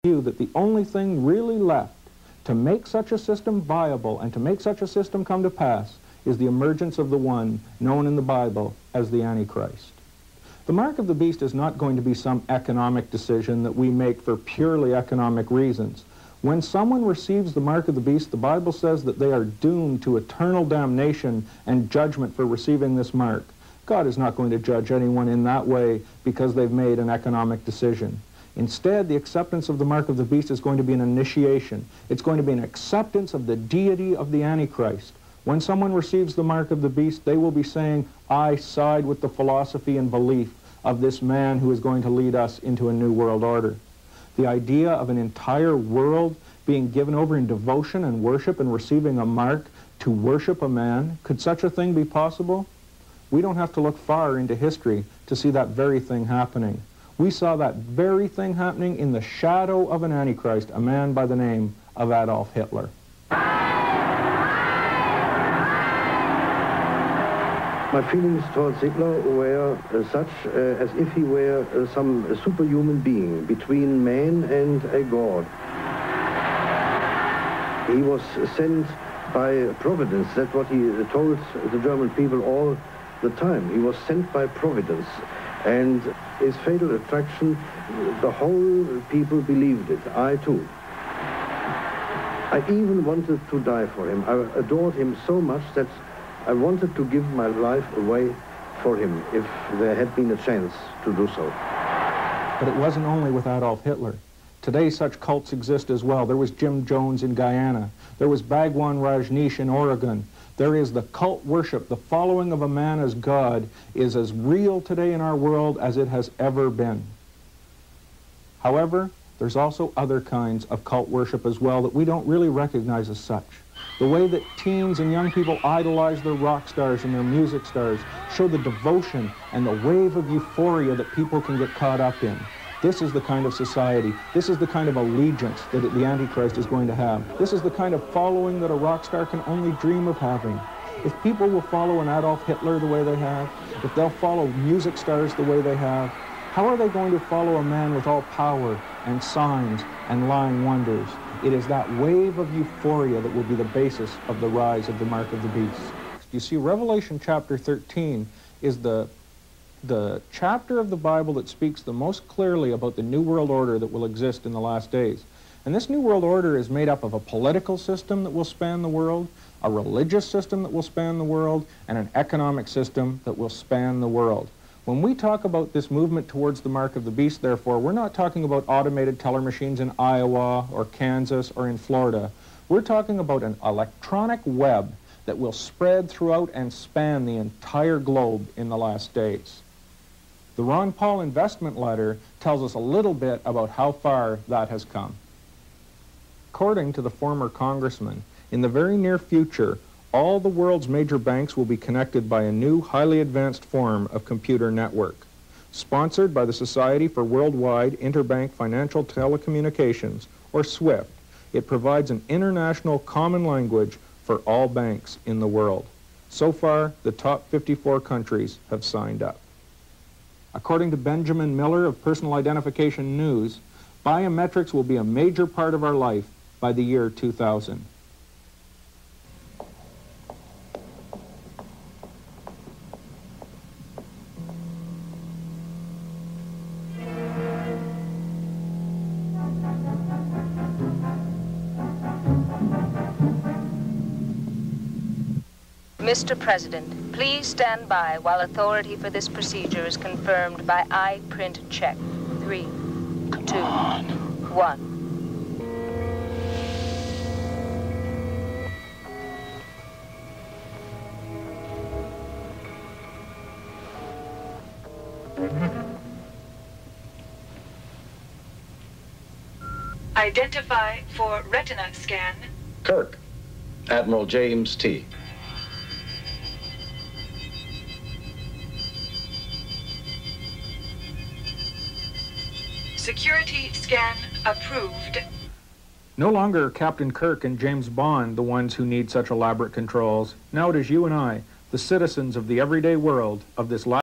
view that the only thing really left to make such a system viable and to make such a system come to pass is the emergence of the one known in the Bible as the Antichrist. The mark of the beast is not going to be some economic decision that we make for purely economic reasons. When someone receives the mark of the beast, the Bible says that they are doomed to eternal damnation and judgment for receiving this mark. God is not going to judge anyone in that way because they've made an economic decision. Instead, the acceptance of the mark of the beast is going to be an initiation. It's going to be an acceptance of the deity of the Antichrist. When someone receives the mark of the beast, they will be saying, I side with the philosophy and belief of this man who is going to lead us into a new world order. The idea of an entire world being given over in devotion and worship and receiving a mark to worship a man, could such a thing be possible? We don't have to look far into history to see that very thing happening. We saw that very thing happening in the shadow of an Antichrist, a man by the name of Adolf Hitler. My feelings towards Hitler were such as if he were some superhuman being between man and a god. He was sent by providence. That's what he told the German people all the time. He was sent by providence. And his fatal attraction, the whole people believed it. I too. I even wanted to die for him. I adored him so much that I wanted to give my life away for him if there had been a chance to do so. But it wasn't only with Adolf Hitler. Today such cults exist as well. There was Jim Jones in Guyana. There was Bhagwan Rajneesh in Oregon. There is the cult worship. The following of a man as God is as real today in our world as it has ever been. However, there's also other kinds of cult worship as well that we don't really recognize as such. The way that teens and young people idolize their rock stars and their music stars show the devotion and the wave of euphoria that people can get caught up in. This is the kind of society, this is the kind of allegiance that the Antichrist is going to have. This is the kind of following that a rock star can only dream of having. If people will follow an Adolf Hitler the way they have, if they'll follow music stars the way they have, how are they going to follow a man with all power and signs and lying wonders? It is that wave of euphoria that will be the basis of the rise of the mark of the beast. You see, Revelation chapter 13 is the chapter of the Bible that speaks the most clearly about the New World Order that will exist in the last days. And this New World Order is made up of a political system that will span the world, a religious system that will span the world, and an economic system that will span the world. When we talk about this movement towards the mark of the beast, therefore, we're not talking about automated teller machines in Iowa or Kansas or in Florida. We're talking about an electronic web that will spread throughout and span the entire globe in the last days. The Ron Paul investment letter tells us a little bit about how far that has come. According to the former congressman, in the very near future, all the world's major banks will be connected by a new, highly advanced form of computer network. Sponsored by the Society for Worldwide Interbank Financial Telecommunications, or SWIFT, it provides an international common language for all banks in the world. So far, the top 54 countries have signed up. According to Benjamin Miller of Personal Identification News, biometrics will be a major part of our life by the year 2000. Mr. President, please stand by while authority for this procedure is confirmed by I-print check. 3, 2, 1. Identify for retina scan. Kirk, Admiral James T. Security scan approved. No longer are Captain Kirk and James Bond the ones who need such elaborate controls. Now it is you and I, the citizens of the everyday world of this